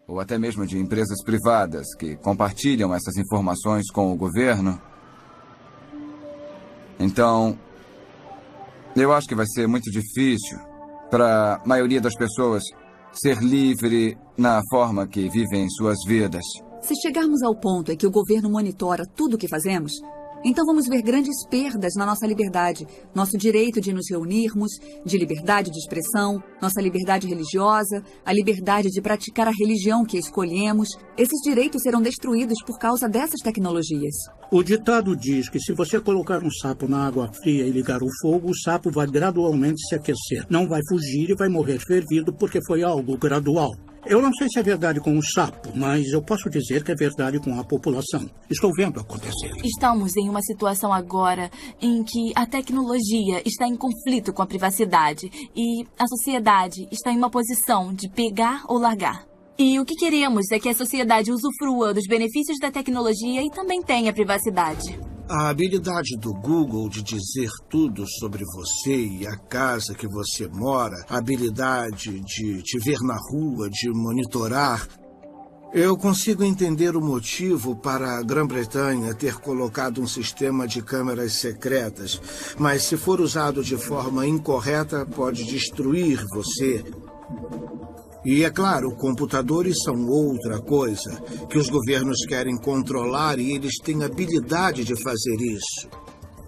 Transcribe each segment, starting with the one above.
ou até mesmo de empresas privadas que compartilham essas informações com o governo. Então, eu acho que vai ser muito difícil para a maioria das pessoas ser livre na forma que vivem suas vidas. Se chegarmos ao ponto em que o governo monitora tudo o que fazemos, então vamos ver grandes perdas na nossa liberdade, nosso direito de nos reunirmos, de liberdade de expressão, nossa liberdade religiosa, a liberdade de praticar a religião que escolhemos. Esses direitos serão destruídos por causa dessas tecnologias. O ditado diz que se você colocar um sapo na água fria e ligar o fogo, o sapo vai gradualmente se aquecer. Não vai fugir e vai morrer fervido porque foi algo gradual. Eu não sei se é verdade com o sapo, mas eu posso dizer que é verdade com a população. Estou vendo acontecer. Estamos em uma situação agora em que a tecnologia está em conflito com a privacidade e a sociedade está em uma posição de pegar ou largar. E o que queremos é que a sociedade usufrua dos benefícios da tecnologia e também tenha privacidade. A habilidade do Google de dizer tudo sobre você e a casa que você mora, a habilidade de te ver na rua, de monitorar. Eu consigo entender o motivo para a Grã-Bretanha ter colocado um sistema de câmeras secretas, mas se for usado de forma incorreta, pode destruir você. E, é claro, computadores são outra coisa que os governos querem controlar e eles têm habilidade de fazer isso.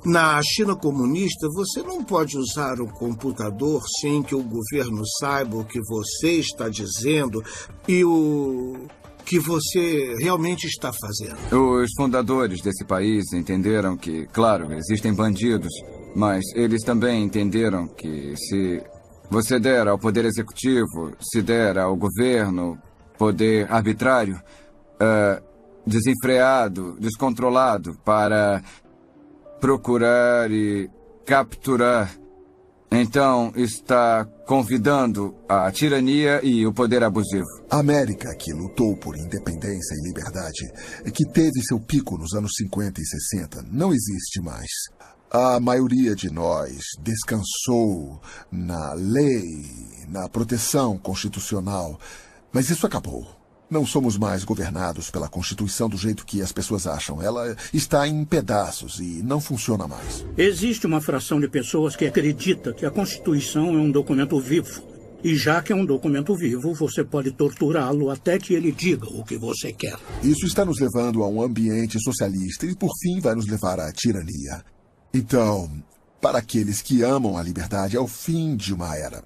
Na China comunista, você não pode usar um computador sem que o governo saiba o que você está dizendo e o que você realmente está fazendo. Os fundadores desse país entenderam que, claro, existem bandidos, mas eles também entenderam que se você der ao poder executivo, se der ao governo poder arbitrário, desenfreado, descontrolado para procurar e capturar, então está convidando a tirania e o poder abusivo. A América, que lutou por independência e liberdade, que teve seu pico nos anos 50 e 60, não existe mais. A maioria de nós descansou na lei, na proteção constitucional, mas isso acabou. Não somos mais governados pela Constituição do jeito que as pessoas acham. Ela está em pedaços e não funciona mais. Existe uma fração de pessoas que acredita que a Constituição é um documento vivo. E já que é um documento vivo, você pode torturá-lo até que ele diga o que você quer. Isso está nos levando a um ambiente socialista e, por fim, vai nos levar à tirania. Então, para aqueles que amam a liberdade, é o fim de uma era.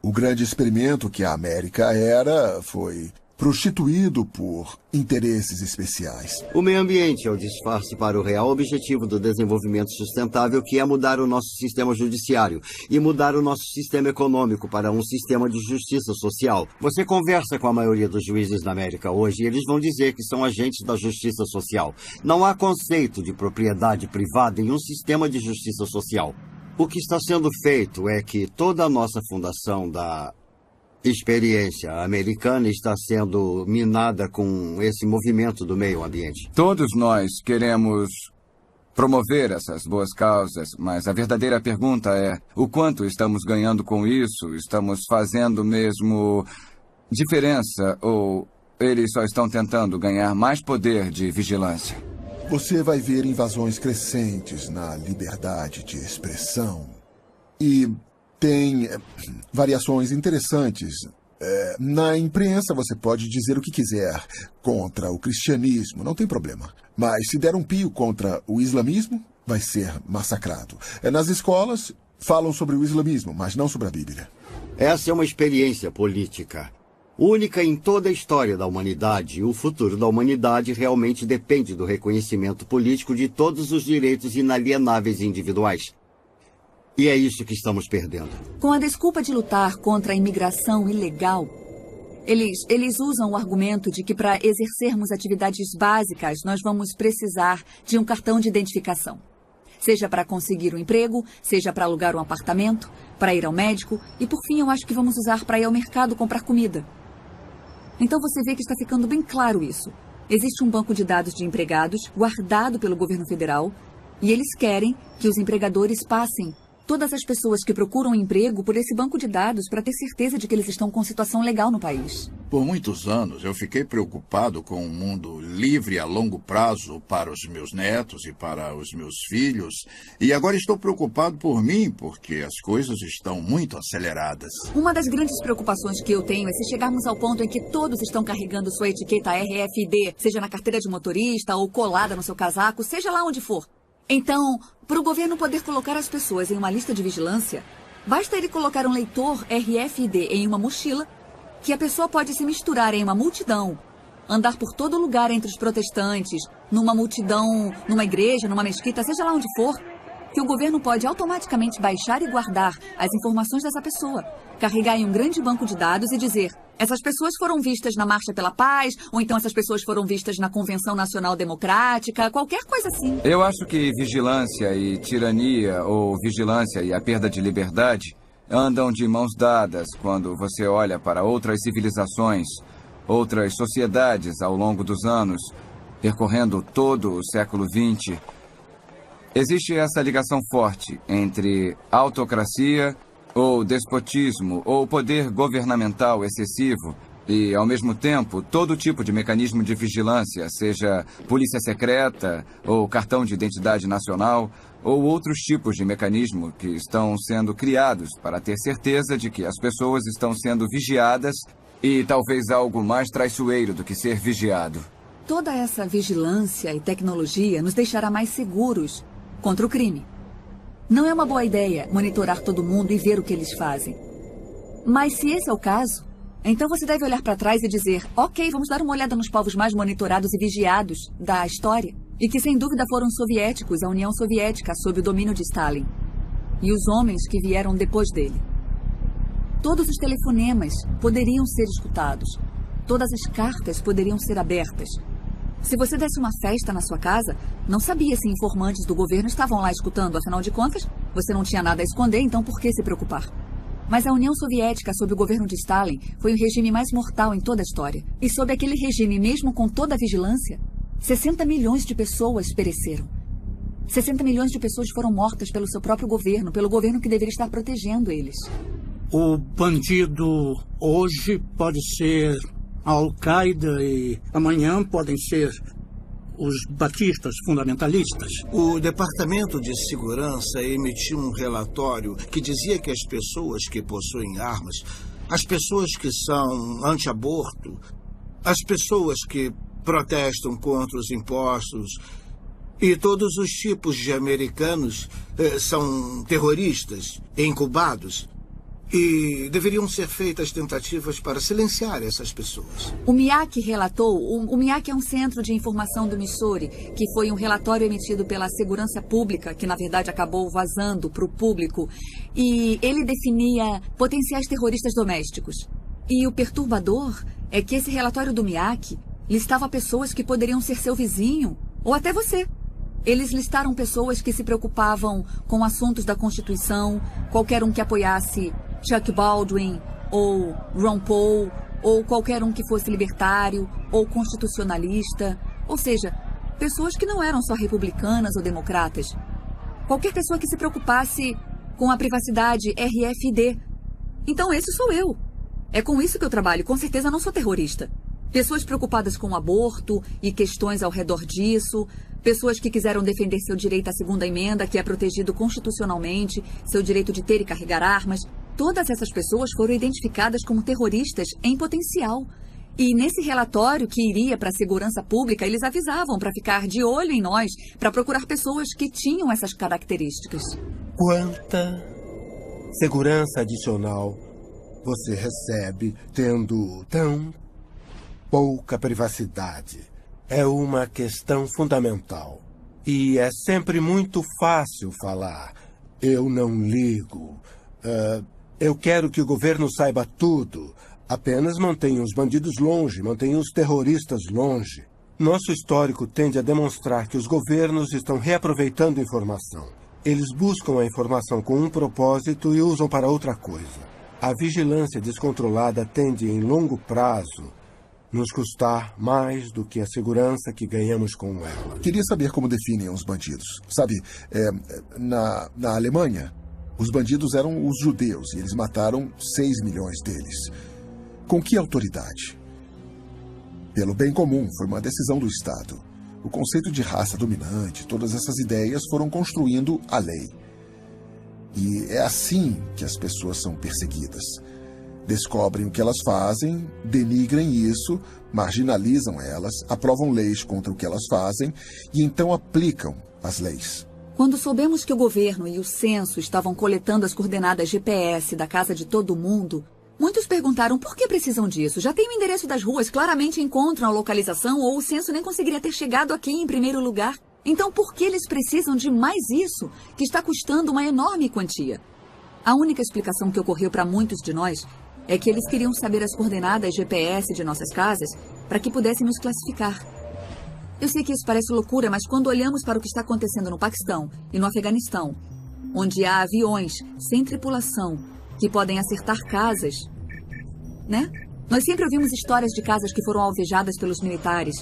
O grande experimento que a América era foi prostituído por interesses especiais. O meio ambiente é o disfarce para o real objetivo do desenvolvimento sustentável, que é mudar o nosso sistema judiciário e mudar o nosso sistema econômico para um sistema de justiça social. Você conversa com a maioria dos juízes da América hoje e eles vão dizer que são agentes da justiça social. Não há conceito de propriedade privada em um sistema de justiça social. O que está sendo feito é que toda a nossa fundação da experiência americana está sendo minada com esse movimento do meio ambiente. Todos nós queremos promover essas boas causas, mas a verdadeira pergunta é: o quanto estamos ganhando com isso? Estamos fazendo mesmo diferença ou eles só estão tentando ganhar mais poder de vigilância? Você vai ver invasões crescentes na liberdade de expressão e tem variações interessantes. Na imprensa você pode dizer o que quiser contra o cristianismo, não tem problema. Mas se der um pio contra o islamismo, vai ser massacrado. Nas escolas falam sobre o islamismo, mas não sobre a Bíblia. Essa é uma experiência política única em toda a história da humanidade. E o futuro da humanidade realmente depende do reconhecimento político de todos os direitos inalienáveis individuais. E é isso que estamos perdendo. Com a desculpa de lutar contra a imigração ilegal, eles usam o argumento de que para exercermos atividades básicas, nós vamos precisar de um cartão de identificação. Seja para conseguir um emprego, seja para alugar um apartamento, para ir ao médico e, por fim, eu acho que vamos usar para ir ao mercado comprar comida. Então você vê que está ficando bem claro isso. Existe um banco de dados de empregados guardado pelo governo federal e eles querem que os empregadores passem todas as pessoas que procuram emprego por esse banco de dados para ter certeza de que eles estão com situação legal no país. Por muitos anos, eu fiquei preocupado com um mundo livre a longo prazo para os meus netos e para os meus filhos. E agora estou preocupado por mim, porque as coisas estão muito aceleradas. Uma das grandes preocupações que eu tenho é se chegarmos ao ponto em que todos estão carregando sua etiqueta RFID, seja na carteira de motorista ou colada no seu casaco, seja lá onde for. Então, para o governo poder colocar as pessoas em uma lista de vigilância, basta ele colocar um leitor RFID em uma mochila, que a pessoa pode se misturar em uma multidão, andar por todo lugar entre os protestantes, numa multidão, numa igreja, numa mesquita, seja lá onde for, que o governo pode automaticamente baixar e guardar as informações dessa pessoa, carregar em um grande banco de dados e dizer: essas pessoas foram vistas na Marcha pela Paz, ou então essas pessoas foram vistas na Convenção Nacional Democrática, qualquer coisa assim. Eu acho que vigilância e tirania, ou vigilância e a perda de liberdade, andam de mãos dadas quando você olha para outras civilizações, outras sociedades ao longo dos anos, percorrendo todo o século XX. Existe essa ligação forte entre autocracia ou despotismo ou poder governamental excessivo e, ao mesmo tempo, todo tipo de mecanismo de vigilância, seja polícia secreta ou cartão de identidade nacional ou outros tipos de mecanismo que estão sendo criados para ter certeza de que as pessoas estão sendo vigiadas e talvez algo mais traiçoeiro do que ser vigiado. Toda essa vigilância e tecnologia nos deixará mais seguros contra o crime. Não é uma boa ideia monitorar todo mundo e ver o que eles fazem. Mas se esse é o caso, então você deve olhar para trás e dizer: ok, vamos dar uma olhada nos povos mais monitorados e vigiados da história. E que sem dúvida foram os soviéticos, a União Soviética, sob o domínio de Stalin. E os homens que vieram depois dele. Todos os telefonemas poderiam ser escutados. Todas as cartas poderiam ser abertas. Se você desse uma festa na sua casa, não sabia se informantes do governo estavam lá escutando. Afinal de contas, você não tinha nada a esconder, então por que se preocupar? Mas a União Soviética, sob o governo de Stalin, foi o regime mais mortal em toda a história. E sob aquele regime, mesmo com toda a vigilância, 60 milhões de pessoas pereceram. 60 milhões de pessoas foram mortas pelo seu próprio governo, pelo governo que deveria estar protegendo eles. O bandido hoje pode ser a Al-Qaeda e amanhã podem ser os batistas fundamentalistas. O Departamento de Segurança emitiu um relatório que dizia que as pessoas que possuem armas, as pessoas que são anti-aborto, as pessoas que protestam contra os impostos e todos os tipos de americanos são terroristas, incubados. E deveriam ser feitas tentativas para silenciar essas pessoas. O MIAC relatou, o MIAC é um centro de informação do Missouri, que foi um relatório emitido pela Segurança Pública, que na verdade acabou vazando para o público, e ele definia potenciais terroristas domésticos. E o perturbador é que esse relatório do MIAC listava pessoas que poderiam ser seu vizinho, ou até você. Eles listaram pessoas que se preocupavam com assuntos da Constituição, qualquer um que apoiasse Chuck Baldwin, ou Ron Paul, ou qualquer um que fosse libertário, ou constitucionalista. Ou seja, pessoas que não eram só republicanas ou democratas. Qualquer pessoa que se preocupasse com a privacidade RFID. Então esse sou eu. É com isso que eu trabalho. Com certeza não sou terrorista. Pessoas preocupadas com o aborto e questões ao redor disso. Pessoas que quiseram defender seu direito à segunda emenda, que é protegido constitucionalmente, seu direito de ter e carregar armas. Todas essas pessoas foram identificadas como terroristas em potencial. E nesse relatório que iria para a segurança pública, eles avisavam para ficar de olho em nós, para procurar pessoas que tinham essas características. Quanta segurança adicional você recebe tendo tão pouca privacidade? É uma questão fundamental. E é sempre muito fácil falar: eu não ligo. Eu quero que o governo saiba tudo. Apenas mantenha os bandidos longe, mantenha os terroristas longe. Nosso histórico tende a demonstrar que os governos estão reaproveitando informação. Eles buscam a informação com um propósito e usam para outra coisa. A vigilância descontrolada tende, em longo prazo, nos custar mais do que a segurança que ganhamos com ela. Queria saber como definem os bandidos. Sabe, na Alemanha, Os bandidos eram os judeus e eles mataram 6 milhões deles. Com que autoridade? Pelo bem comum, foi uma decisão do Estado. O conceito de raça dominante, todas essas ideias foram construindo a lei. E é assim que as pessoas são perseguidas. Descobrem o que elas fazem, denigrem isso, marginalizam elas, aprovam leis contra o que elas fazem e então aplicam as leis. Quando soubemos que o governo e o censo estavam coletando as coordenadas GPS da casa de todo mundo, muitos perguntaram por que precisam disso. Já tem o endereço das ruas, claramente encontram a localização ou o censo nem conseguiria ter chegado aqui em primeiro lugar. Então por que eles precisam de mais isso, que está custando uma enorme quantia? A única explicação que ocorreu para muitos de nós é que eles queriam saber as coordenadas GPS de nossas casas para que pudessem nos classificar. Eu sei que isso parece loucura, mas quando olhamos para o que está acontecendo no Paquistão e no Afeganistão, onde há aviões sem tripulação que podem acertar casas, né? Nós sempre ouvimos histórias de casas que foram alvejadas pelos militares.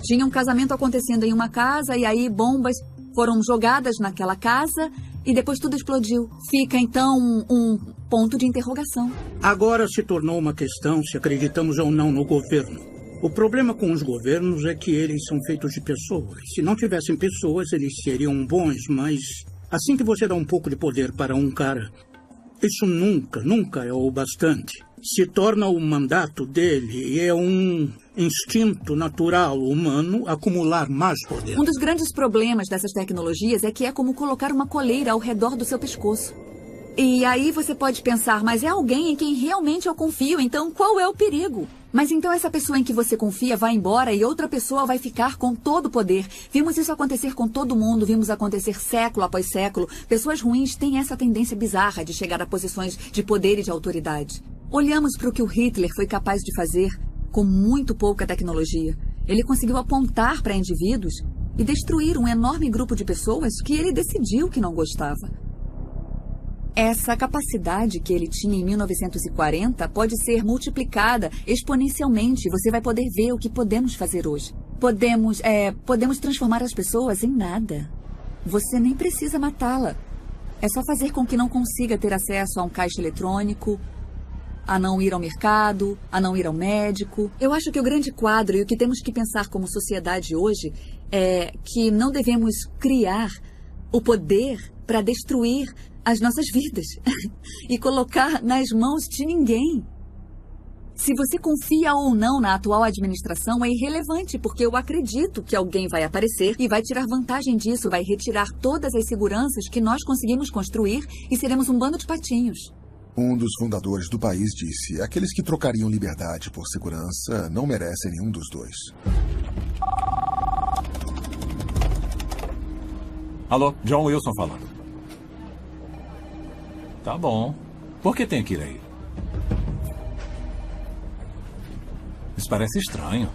Tinha um casamento acontecendo em uma casa e aí bombas foram jogadas naquela casa e depois tudo explodiu. Fica, então, um ponto de interrogação. Agora se tornou uma questão se acreditamos ou não no governo. O problema com os governos é que eles são feitos de pessoas. Se não tivessem pessoas, eles seriam bons, mas assim que você dá um pouco de poder para um cara, isso nunca é o bastante. Se torna o mandato dele e é um instinto natural humano acumular mais poder. Um dos grandes problemas dessas tecnologias é que é como colocar uma coleira ao redor do seu pescoço. E aí você pode pensar, mas é alguém em quem realmente eu confio, então qual é o perigo? Mas então essa pessoa em que você confia vai embora e outra pessoa vai ficar com todo o poder. Vimos isso acontecer com todo mundo, vimos acontecer século após século. Pessoas ruins têm essa tendência bizarra de chegar a posições de poder e de autoridade. Olhamos para o que o Hitler foi capaz de fazer com muito pouca tecnologia. Ele conseguiu apontar para indivíduos e destruir um enorme grupo de pessoas que ele decidiu que não gostava. Essa capacidade que ele tinha em 1940 pode ser multiplicada exponencialmente. Você vai poder ver o que podemos fazer hoje. Podemos transformar as pessoas em nada. Você nem precisa matá-la. É só fazer com que não consiga ter acesso a um caixa eletrônico, a não ir ao mercado, a não ir ao médico. Eu acho que o grande quadro e o que temos que pensar como sociedade hoje é que não devemos criar o poder para destruir as nossas vidas e colocar nas mãos de ninguém. Se você confia ou não na atual administração é irrelevante, porque eu acredito que alguém vai aparecer e vai tirar vantagem disso, vai retirar todas as seguranças que nós conseguimos construir e seremos um bando de patinhos. Um dos fundadores do país disse: aqueles que trocariam liberdade por segurança não merecem nenhum dos dois. Alô, John Wilson falando. Tá bom. Por que tem que ir aí? Isso parece estranho.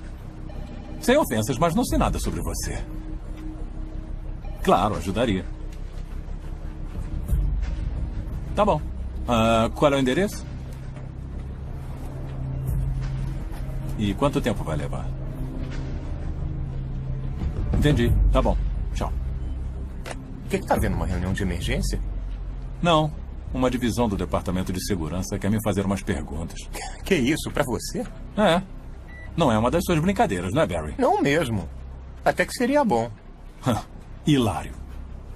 Sem ofensas, mas não sei nada sobre você. Claro, ajudaria. Tá bom. Qual é o endereço? E quanto tempo vai levar? Entendi. Tá bom. Tchau. O que tá havendo? Uma reunião de emergência? Não. Uma divisão do Departamento de Segurança quer me fazer umas perguntas. Que isso? Pra você? É. Não é uma das suas brincadeiras, não é, Barry? Não mesmo. Até que seria bom. Hilário.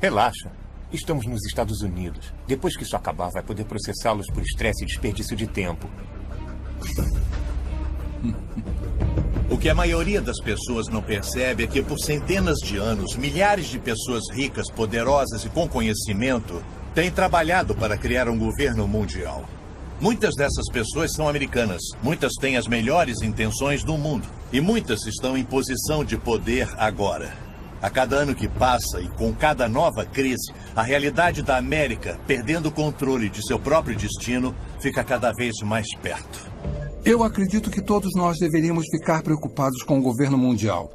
Relaxa. Estamos nos Estados Unidos. Depois que isso acabar, vai poder processá-los por estresse e desperdício de tempo. O que a maioria das pessoas não percebe é que por centenas de anos, milhares de pessoas ricas, poderosas e com conhecimento têm trabalhado para criar um governo mundial. Muitas dessas pessoas são americanas, muitas têm as melhores intenções do mundo e muitas estão em posição de poder agora. A cada ano que passa e com cada nova crise, a realidade da América, perdendo o controle de seu próprio destino, fica cada vez mais perto. Eu acredito que todos nós deveríamos ficar preocupados com o governo mundial.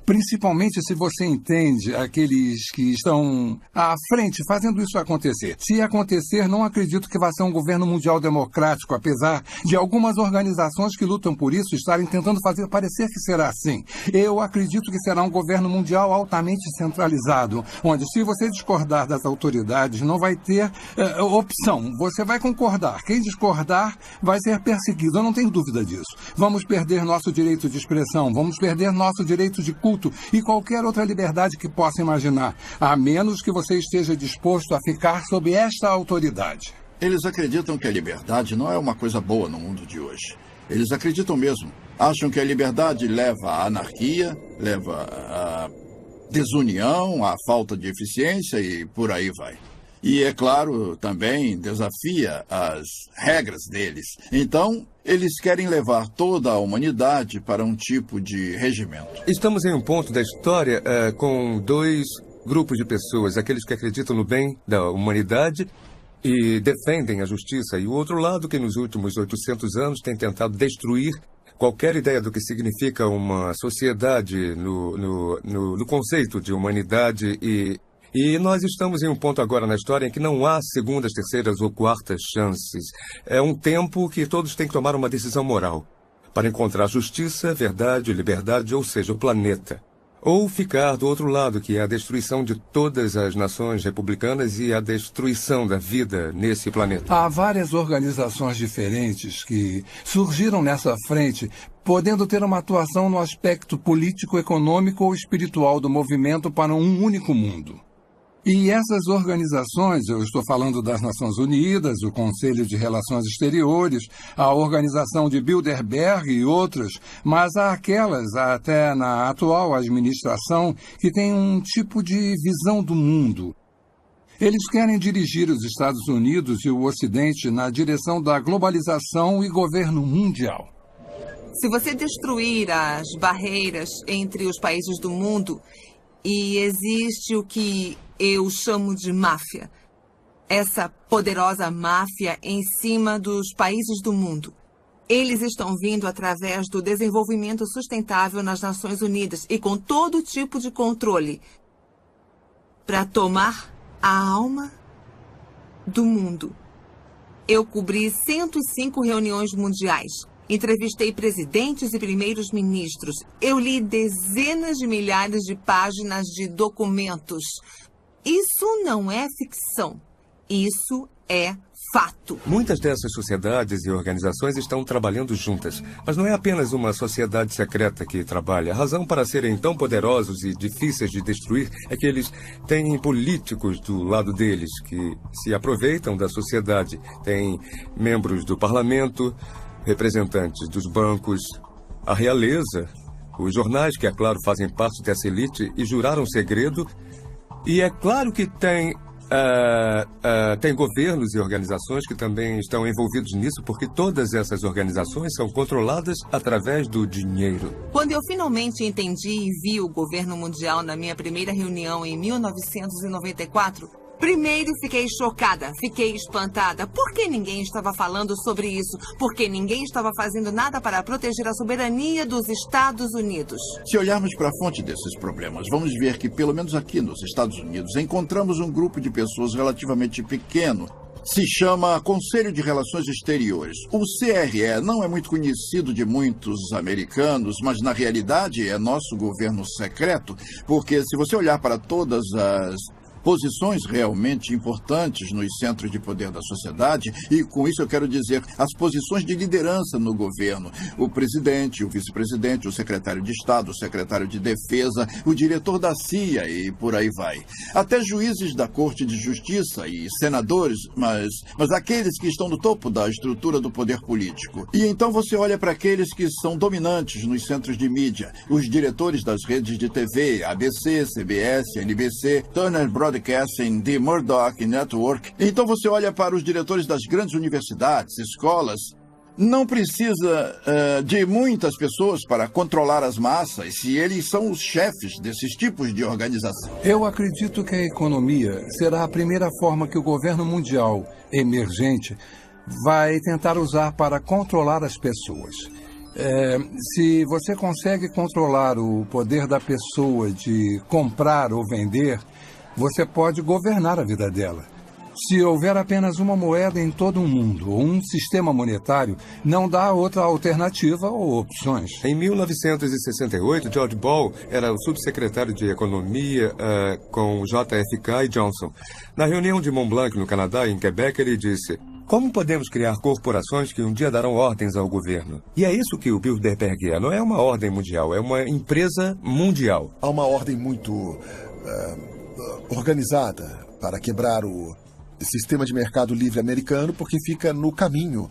Principalmente se você entende aqueles que estão à frente fazendo isso acontecer. Se acontecer, não acredito que vai ser um governo mundial democrático, apesar de algumas organizações que lutam por isso estarem tentando fazer parecer que será assim. Eu acredito que será um governo mundial altamente centralizado, onde se você discordar das autoridades, não vai ter opção. Você vai concordar. Quem discordar vai ser perseguido. Eu não tenho dúvida disso. Vamos perder nosso direito de expressão, vamos perder nosso direito de culto e qualquer outra liberdade que possa imaginar, a menos que você esteja disposto a ficar sob esta autoridade. Eles acreditam que a liberdade não é uma coisa boa no mundo de hoje. Eles acreditam mesmo. Acham que a liberdade leva à anarquia, leva à desunião, à falta de eficiência e por aí vai. E, é claro, também desafia as regras deles. Então, eles querem levar toda a humanidade para um tipo de regimento. Estamos em um ponto da história com dois grupos de pessoas. Aqueles que acreditam no bem da humanidade e defendem a justiça. E o outro lado que nos últimos 800 anos tem tentado destruir qualquer ideia do que significa uma sociedade no conceito de humanidade e nós estamos em um ponto agora na história em que não há segundas, terceiras ou quartas chances. É um tempo que todos têm que tomar uma decisão moral para encontrar justiça, verdade, liberdade, ou seja, o planeta. Ou ficar do outro lado, que é a destruição de todas as nações republicanas e a destruição da vida nesse planeta. Há várias organizações diferentes que surgiram nessa frente, podendo ter uma atuação no aspecto político, econômico ou espiritual do movimento para um único mundo. E essas organizações, eu estou falando das Nações Unidas, o Conselho de Relações Exteriores, a Organização de Bilderberg e outras, mas há aquelas, até na atual administração, que têm um tipo de visão do mundo. Eles querem dirigir os Estados Unidos e o Ocidente na direção da globalização e governo mundial. Se você destruir as barreiras entre os países do mundo, e existe o que eu chamo de máfia. Essa poderosa máfia em cima dos países do mundo. Eles estão vindo através do desenvolvimento sustentável nas Nações Unidas e com todo tipo de controle para tomar a alma do mundo. Eu cobri 105 reuniões mundiais. Entrevistei presidentes e primeiros ministros. Eu li dezenas de milhares de páginas de documentos. Isso não é ficção. Isso é fato. Muitas dessas sociedades e organizações estão trabalhando juntas. Mas não é apenas uma sociedade secreta que trabalha. A razão para serem tão poderosos e difíceis de destruir é que eles têm políticos do lado deles que se aproveitam da sociedade. Têm membros do parlamento, representantes dos bancos, a realeza, os jornais que, é claro, fazem parte dessa elite e juraram segredo. E é claro que tem governos e organizações que também estão envolvidos nisso, porque todas essas organizações são controladas através do dinheiro. Quando eu finalmente entendi e vi o governo mundial na minha primeira reunião em 1994, primeiro fiquei chocada, fiquei espantada. Por que ninguém estava falando sobre isso? Porque ninguém estava fazendo nada para proteger a soberania dos Estados Unidos. Se olharmos para a fonte desses problemas, vamos ver que, pelo menos aqui nos Estados Unidos, encontramos um grupo de pessoas relativamente pequeno. Se chama Conselho de Relações Exteriores. O CRE não é muito conhecido de muitos americanos, mas na realidade é nosso governo secreto, porque se você olhar para todas as posições realmente importantes nos centros de poder da sociedade, e com isso eu quero dizer as posições de liderança no governo. O presidente, o vice-presidente, o secretário de Estado, o secretário de Defesa, o diretor da CIA e por aí vai. Até juízes da Corte de Justiça e senadores, mas aqueles que estão no topo da estrutura do poder político. E então você olha para aqueles que são dominantes nos centros de mídia, os diretores das redes de TV, ABC, CBS, NBC, Turner Broadcasting, The Murdoch Network. Então você olha para os diretores das grandes universidades, escolas. Não precisa de muitas pessoas para controlar as massas, se eles são os chefes desses tipos de organização. Eu acredito que a economia será a primeira forma que o governo mundial emergente vai tentar usar para controlar as pessoas. Se você consegue controlar o poder da pessoa de comprar ou vender, você pode governar a vida dela. Se houver apenas uma moeda em todo o mundo, ou um sistema monetário, não dá outra alternativa ou opções. Em 1968, George Ball era o subsecretário de Economia com JFK e Johnson. Na reunião de Mont Blanc, no Canadá, em Quebec, ele disse: como podemos criar corporações que um dia darão ordens ao governo? E é isso que o Bilderberg é. Não é uma ordem mundial, é uma empresa mundial. Há uma ordem muito organizada para quebrar o sistema de mercado livre americano, porque fica no caminho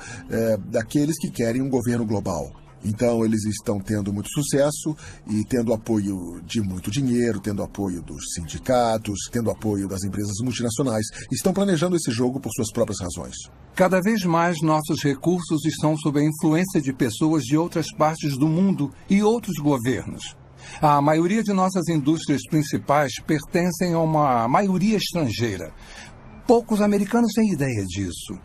daqueles que querem um governo global. Então, eles estão tendo muito sucesso e tendo apoio de muito dinheiro, tendo apoio dos sindicatos, tendo apoio das empresas multinacionais. Estão planejando esse jogo por suas próprias razões. Cada vez mais nossos recursos estão sob a influência de pessoas de outras partes do mundo e outros governos. A maioria de nossas indústrias principais pertencem a uma maioria estrangeira. Poucos americanos têm ideia disso.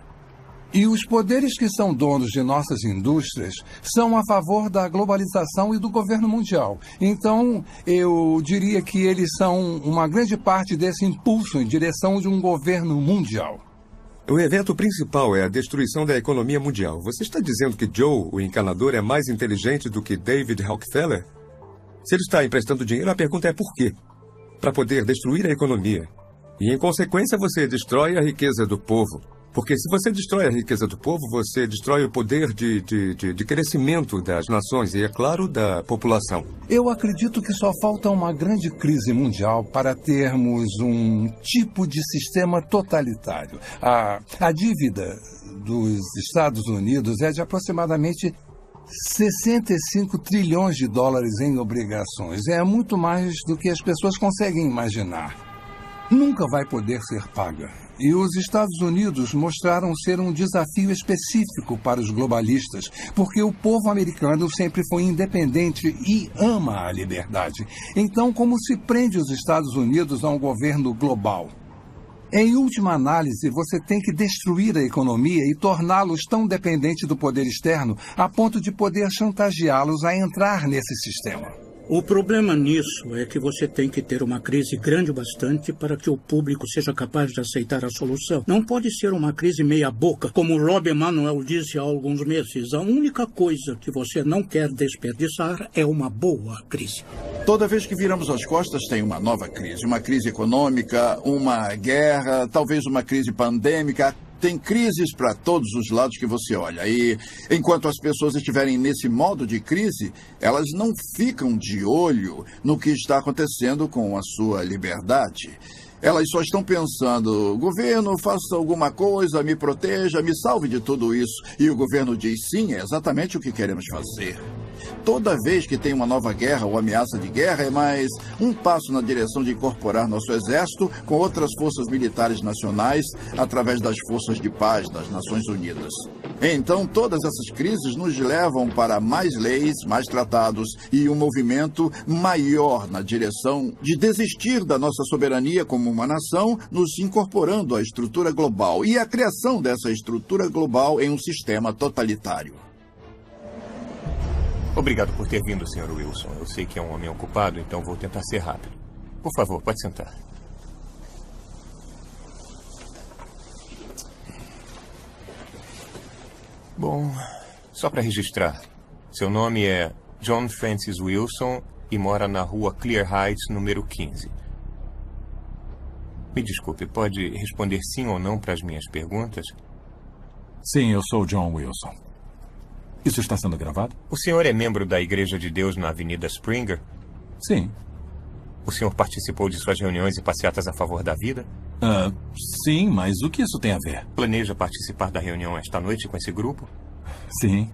E os poderes que são donos de nossas indústrias são a favor da globalização e do governo mundial. Então, eu diria que eles são uma grande parte desse impulso em direção de um governo mundial. O evento principal é a destruição da economia mundial. Você está dizendo que Joe, o encanador, é mais inteligente do que David Rockefeller? Se ele está emprestando dinheiro, a pergunta é por quê? Para poder destruir a economia. E, em consequência, você destrói a riqueza do povo. Porque se você destrói a riqueza do povo, você destrói o poder de crescimento das nações e, é claro, da população. Eu acredito que só falta uma grande crise mundial para termos um tipo de sistema totalitário. A dívida dos Estados Unidos é de aproximadamente 65 trilhões de dólares em obrigações. É muito mais do que as pessoas conseguem imaginar. Nunca vai poder ser paga. E os Estados Unidos mostraram ser um desafio específico para os globalistas, porque o povo americano sempre foi independente e ama a liberdade. Então, como se prende os Estados Unidos a um governo global? Em última análise, você tem que destruir a economia e torná-los tão dependentes do poder externo a ponto de poder chantageá-los a entrar nesse sistema. O problema nisso é que você tem que ter uma crise grande bastante para que o público seja capaz de aceitar a solução. Não pode ser uma crise meia-boca, como o Rob Emanuel disse há alguns meses. A única coisa que você não quer desperdiçar é uma boa crise. Toda vez que viramos as costas, tem uma nova crise. Uma crise econômica, uma guerra, talvez uma crise pandêmica. Tem crises para todos os lados que você olha. E enquanto as pessoas estiverem nesse modo de crise, elas não ficam de olho no que está acontecendo com a sua liberdade. Elas só estão pensando: governo, faça alguma coisa, me proteja, me salve de tudo isso. E o governo diz: sim, é exatamente o que queremos fazer. Toda vez que tem uma nova guerra ou ameaça de guerra, é mais um passo na direção de incorporar nosso exército com outras forças militares nacionais através das forças de paz das Nações Unidas. Então, todas essas crises nos levam para mais leis, mais tratados e um movimento maior na direção de desistir da nossa soberania como uma nação, nos incorporando à estrutura global e a criação dessa estrutura global em um sistema totalitário. Obrigado por ter vindo, Sr. Wilson. Eu sei que é um homem ocupado, então vou tentar ser rápido. Por favor, pode sentar. Bom, só para registrar. Seu nome é John Francis Wilson e mora na rua Clear Heights, número 15. Me desculpe, pode responder sim ou não para as minhas perguntas? Sim, eu sou John Wilson. Isso está sendo gravado? O senhor é membro da Igreja de Deus na Avenida Springer? Sim. O senhor participou de suas reuniões e passeatas a favor da vida? Sim, mas o que isso tem a ver? Planeja participar da reunião esta noite com esse grupo? Sim.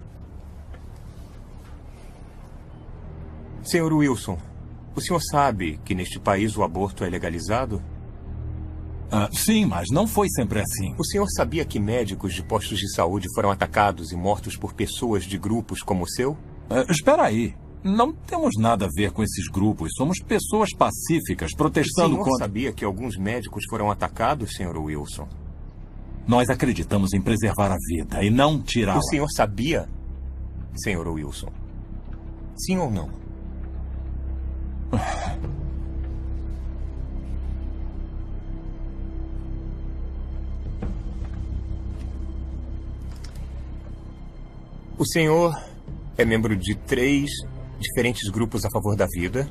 Senhor Wilson, o senhor sabe que neste país o aborto é legalizado? Sim, mas não foi sempre assim. O senhor sabia que médicos de postos de saúde foram atacados e mortos por pessoas de grupos como o seu? Espera aí. Não temos nada a ver com esses grupos. Somos pessoas pacíficas protestando contra... O senhor sabia que alguns médicos foram atacados, Sr. Wilson? Nós acreditamos em preservar a vida e não tirá-la. O senhor sabia? Sr. Wilson? Sim ou não? O senhor é membro de 3 diferentes grupos a favor da vida,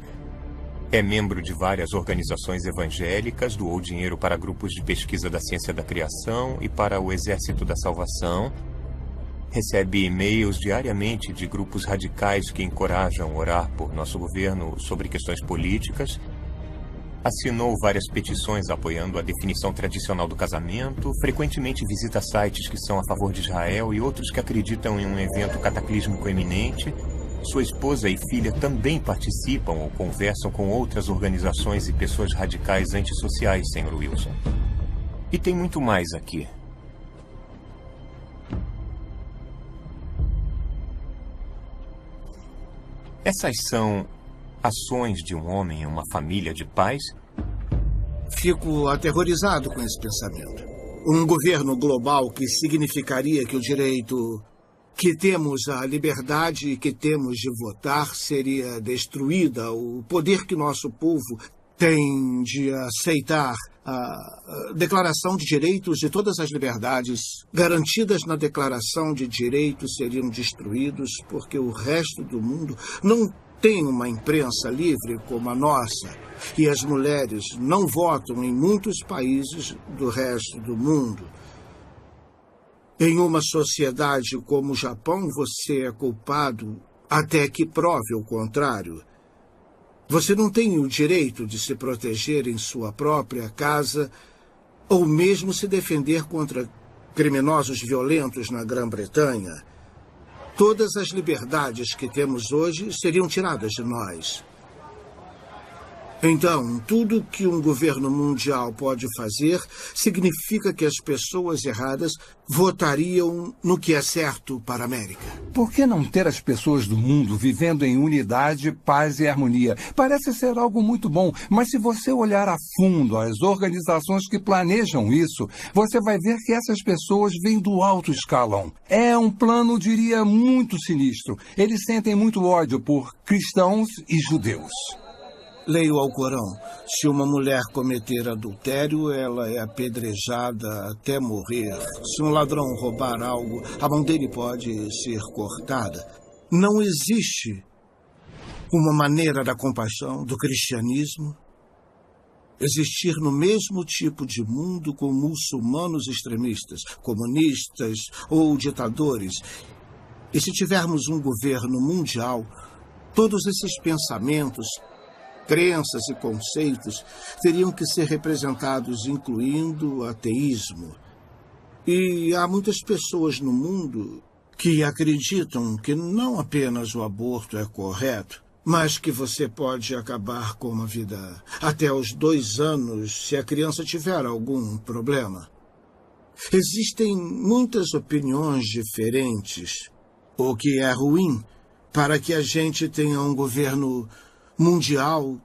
é membro de várias organizações evangélicas, doou dinheiro para grupos de pesquisa da ciência da criação e para o Exército da Salvação, recebe e-mails diariamente de grupos radicais que encorajam orar por nosso governo sobre questões políticas, assinou várias petições apoiando a definição tradicional do casamento, frequentemente visita sites que são a favor de Israel e outros que acreditam em um evento cataclísmico iminente. Sua esposa e filha também participam ou conversam com outras organizações e pessoas radicais antissociais, Sr. Wilson. E tem muito mais aqui. Essas são ações de um homem em uma família de pais? Fico aterrorizado com esse pensamento. Um governo global que significaria que o direito que temos, a liberdade que temos de votar seria destruída. O poder que nosso povo tem de aceitar a Declaração de Direitos de todas as liberdades garantidas na Declaração de Direitos seriam destruídos porque o resto do mundo não tem uma imprensa livre como a nossa e as mulheres não votam em muitos países do resto do mundo. Em uma sociedade como o Japão, você é culpado até que prove o contrário. Você não tem o direito de se proteger em sua própria casa ou mesmo se defender contra criminosos violentos na Grã-Bretanha. Todas as liberdades que temos hoje seriam tiradas de nós. Então, tudo que um governo mundial pode fazer significa que as pessoas erradas votariam no que é certo para a América. Por que não ter as pessoas do mundo vivendo em unidade, paz e harmonia? Parece ser algo muito bom, mas se você olhar a fundo as organizações que planejam isso, você vai ver que essas pessoas vêm do alto escalão. É um plano, diria, muito sinistro. Eles sentem muito ódio por cristãos e judeus. Leia o Alcorão. Se uma mulher cometer adultério, ela é apedrejada até morrer. Se um ladrão roubar algo, a mão dele pode ser cortada. Não existe uma maneira da compaixão, do cristianismo, existir no mesmo tipo de mundo com muçulmanos extremistas, comunistas ou ditadores. E se tivermos um governo mundial, todos esses pensamentos, crenças e conceitos teriam que ser representados, incluindo o ateísmo. E há muitas pessoas no mundo que acreditam que não apenas o aborto é correto, mas que você pode acabar com uma vida até os 2 anos se a criança tiver algum problema. Existem muitas opiniões diferentes, o que é ruim para que a gente tenha um governo mundial,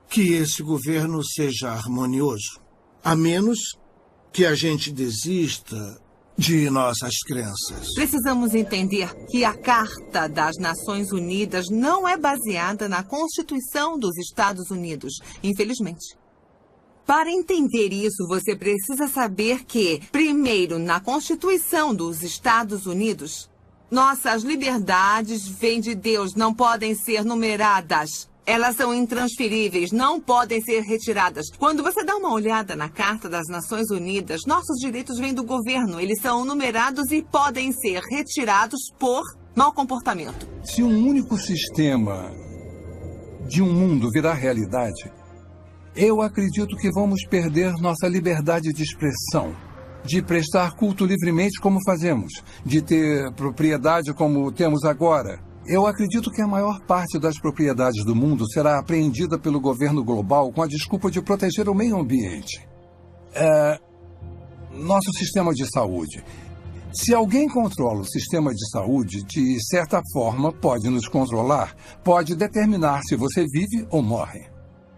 que esse governo seja harmonioso, a menos que a gente desista de nossas crenças. Precisamos entender que a Carta das Nações Unidas não é baseada na Constituição dos Estados Unidos, infelizmente. Para entender isso, você precisa saber que, primeiro, na Constituição dos Estados Unidos, nossas liberdades vêm de Deus, não podem ser numeradas. Elas são intransferíveis, não podem ser retiradas. Quando você dá uma olhada na Carta das Nações Unidas, nossos direitos vêm do governo. Eles são numerados e podem ser retirados por mau comportamento. Se um único sistema de um mundo virar realidade, eu acredito que vamos perder nossa liberdade de expressão, de prestar culto livremente como fazemos, de ter propriedade como temos agora. Eu acredito que a maior parte das propriedades do mundo será apreendida pelo governo global com a desculpa de proteger o meio ambiente. Nosso sistema de saúde. Se alguém controla o sistema de saúde, de certa forma pode nos controlar, pode determinar se você vive ou morre.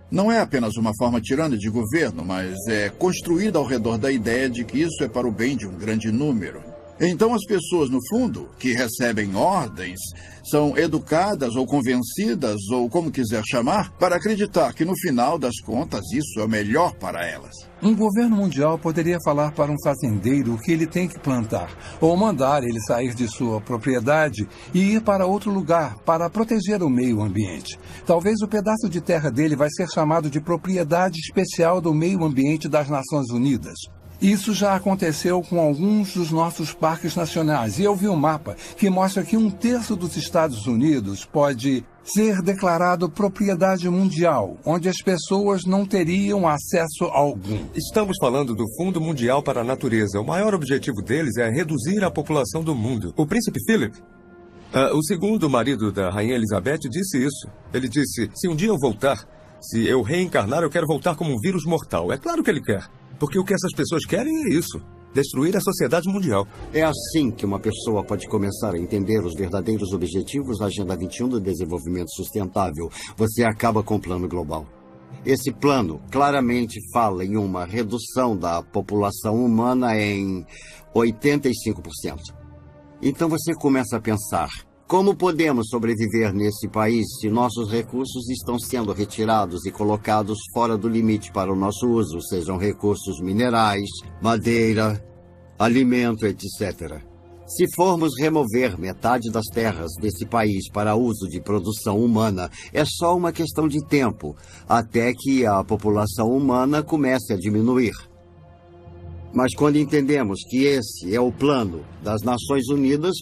Não é apenas uma forma tirana de governo, mas é construída ao redor da ideia de que isso é para o bem de um grande número. Então as pessoas, no fundo, que recebem ordens, são educadas ou convencidas, ou como quiser chamar, para acreditar que no final das contas isso é o melhor para elas. Um governo mundial poderia falar para um fazendeiro o que ele tem que plantar, ou mandar ele sair de sua propriedade e ir para outro lugar para proteger o meio ambiente. Talvez o pedaço de terra dele vai ser chamado de propriedade especial do meio ambiente das Nações Unidas. Isso já aconteceu com alguns dos nossos parques nacionais. E eu vi um mapa que mostra que 1/3 dos Estados Unidos pode ser declarado propriedade mundial, onde as pessoas não teriam acesso algum. Estamos falando do Fundo Mundial para a Natureza. O maior objetivo deles é reduzir a população do mundo. O príncipe Philip, o segundo marido da rainha Elizabeth, disse isso. Ele disse, se um dia eu voltar, se eu reencarnar, eu quero voltar como um vírus mortal. É claro que ele quer. Porque o que essas pessoas querem é isso. Destruir a sociedade mundial. É assim que uma pessoa pode começar a entender os verdadeiros objetivos da Agenda 21 do Desenvolvimento Sustentável. Você acaba com o plano global. Esse plano claramente fala em uma redução da população humana em 85%. Então você começa a pensar, como podemos sobreviver nesse país se nossos recursos estão sendo retirados e colocados fora do limite para o nosso uso, sejam recursos minerais, madeira, alimento, etc. Se formos remover metade das terras desse país para uso de produção humana, é só uma questão de tempo, até que a população humana comece a diminuir. Mas quando entendemos que esse é o plano das Nações Unidas,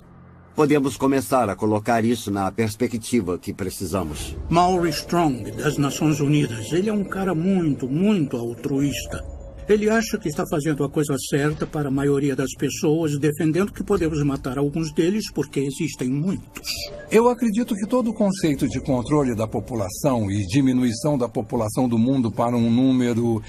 podemos começar a colocar isso na perspectiva que precisamos. Maury Strong, das Nações Unidas, ele é um cara muito, muito altruísta. Ele acha que está fazendo a coisa certa para a maioria das pessoas, defendendo que podemos matar alguns deles porque existem muitos. Eu acredito que todo o conceito de controle da população e diminuição da população do mundo para um número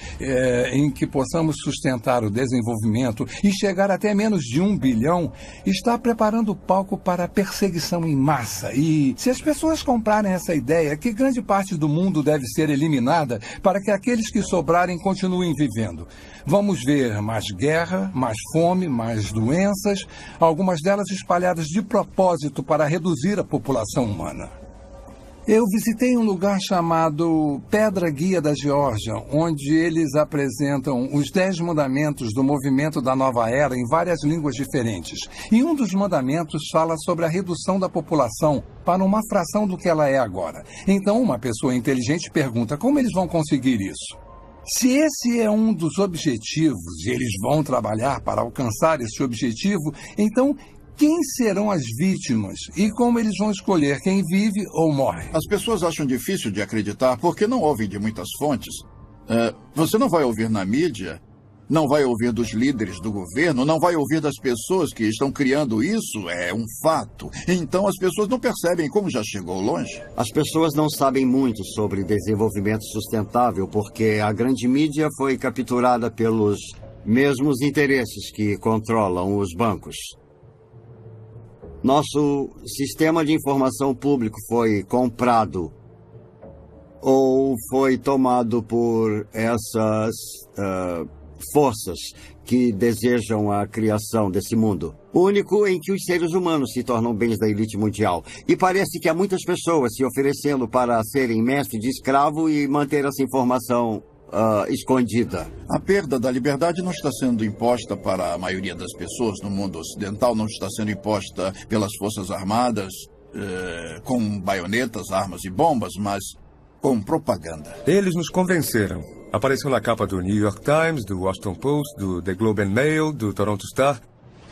em que possamos sustentar o desenvolvimento e chegar até menos de 1 bilhão está preparando o palco para a perseguição em massa. E se as pessoas comprarem essa ideia, que grande parte do mundo deve ser eliminada para que aqueles que sobrarem continuem vivendo. Vamos ver mais guerra, mais fome, mais doenças, algumas delas espalhadas de propósito para reduzir a população humana. Eu visitei um lugar chamado Pedra Guia da Geórgia, onde eles apresentam os 10 mandamentos do movimento da nova era em várias línguas diferentes. E um dos mandamentos fala sobre a redução da população para uma fração do que ela é agora. Então, uma pessoa inteligente pergunta como eles vão conseguir isso. Se esse é um dos objetivos e eles vão trabalhar para alcançar esse objetivo, então quem serão as vítimas e como eles vão escolher quem vive ou morre? As pessoas acham difícil de acreditar porque não ouvem de muitas fontes. Você não vai ouvir na mídia, não vai ouvir dos líderes do governo, não vai ouvir das pessoas que estão criando isso, é um fato. Então as pessoas não percebem como já chegou longe. As pessoas não sabem muito sobre desenvolvimento sustentável porque a grande mídia foi capturada pelos mesmos interesses que controlam os bancos. Nosso sistema de informação público foi comprado ou foi tomado por essas forças que desejam a criação desse mundo único em que os seres humanos se tornam bens da elite mundial. E parece que há muitas pessoas se oferecendo para serem mestre de escravo e manter essa informação escondida. A perda da liberdade não está sendo imposta para a maioria das pessoas no mundo ocidental, não está sendo imposta pelas forças armadas com baionetas, armas e bombas, mas com propaganda. Eles nos convenceram. Apareceu na capa do New York Times, do Washington Post, do The Globe and Mail, do Toronto Star,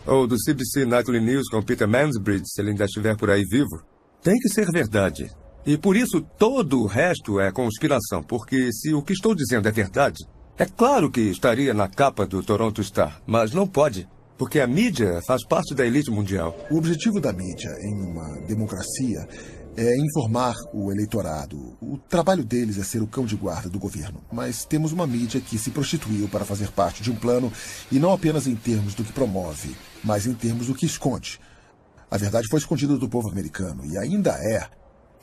ou do CBC Nightly News com Peter Mansbridge, se ele ainda estiver por aí vivo. Tem que ser verdade. E por isso todo o resto é conspiração, porque se o que estou dizendo é verdade, é claro que estaria na capa do Toronto Star, mas não pode, porque a mídia faz parte da elite mundial. O objetivo da mídia em uma democracia é informar o eleitorado. O trabalho deles é ser o cão de guarda do governo. Mas temos uma mídia que se prostituiu para fazer parte de um plano, e não apenas em termos do que promove, mas em termos do que esconde. A verdade foi escondida do povo americano, e ainda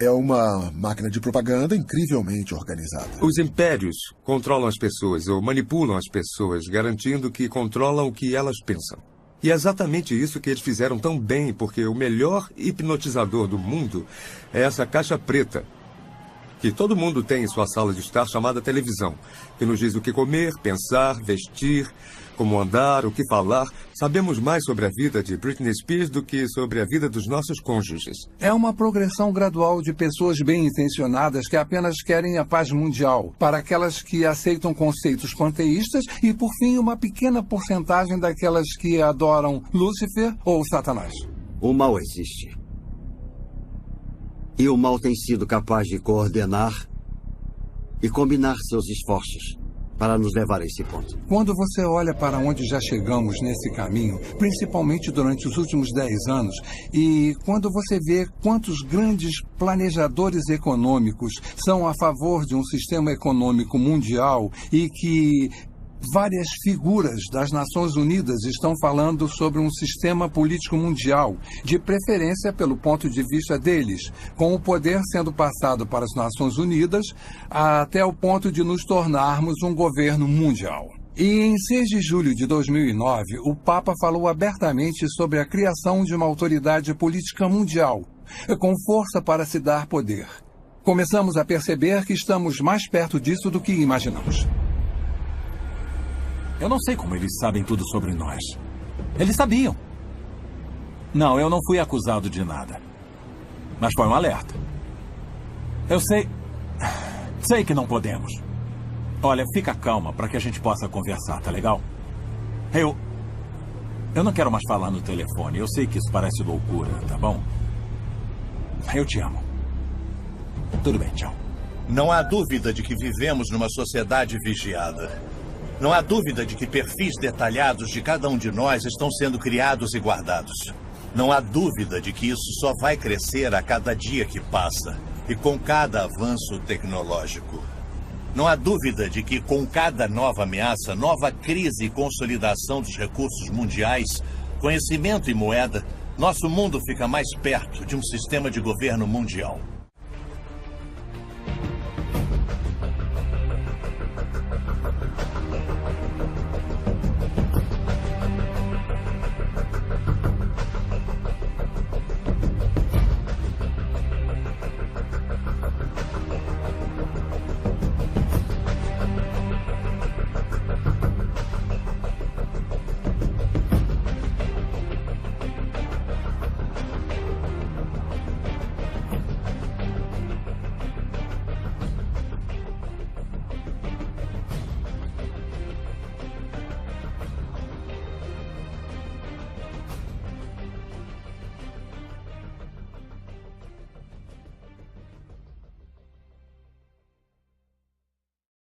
é uma máquina de propaganda incrivelmente organizada. Os impérios controlam as pessoas ou manipulam as pessoas, garantindo que controlam o que elas pensam. E é exatamente isso que eles fizeram tão bem, porque o melhor hipnotizador do mundo é essa caixa preta, que todo mundo tem em sua sala de estar, chamada televisão, que nos diz o que comer, pensar, vestir, como andar, o que falar. Sabemos mais sobre a vida de Britney Spears do que sobre a vida dos nossos cônjuges. É uma progressão gradual de pessoas bem-intencionadas que apenas querem a paz mundial, para aquelas que aceitam conceitos panteístas e, por fim, uma pequena porcentagem daquelas que adoram Lúcifer ou Satanás. O mal existe. E o mal tem sido capaz de coordenar e combinar seus esforços para nos levar a esse ponto. Quando você olha para onde já chegamos nesse caminho, principalmente durante os últimos 10 anos, e quando você vê quantos grandes planejadores econômicos são a favor de um sistema econômico mundial e que várias figuras das Nações Unidas estão falando sobre um sistema político mundial, de preferência pelo ponto de vista deles, com o poder sendo passado para as Nações Unidas até o ponto de nos tornarmos um governo mundial. E em 6 de julho de 2009, o Papa falou abertamente sobre a criação de uma autoridade política mundial, com força para se dar poder. Começamos a perceber que estamos mais perto disso do que imaginamos. Eu não sei como eles sabem tudo sobre nós. Eles sabiam. Não, eu não fui acusado de nada. Mas foi um alerta. Eu sei... Sei que não podemos. Olha, fica calma para que a gente possa conversar, tá legal? Eu não quero mais falar no telefone. Eu sei que isso parece loucura, tá bom? Eu te amo. Tudo bem, tchau. Não há dúvida de que vivemos numa sociedade vigiada. Não há dúvida de que perfis detalhados de cada um de nós estão sendo criados e guardados. Não há dúvida de que isso só vai crescer a cada dia que passa e com cada avanço tecnológico. Não há dúvida de que com cada nova ameaça, nova crise e consolidação dos recursos mundiais, conhecimento e moeda, nosso mundo fica mais perto de um sistema de governo mundial.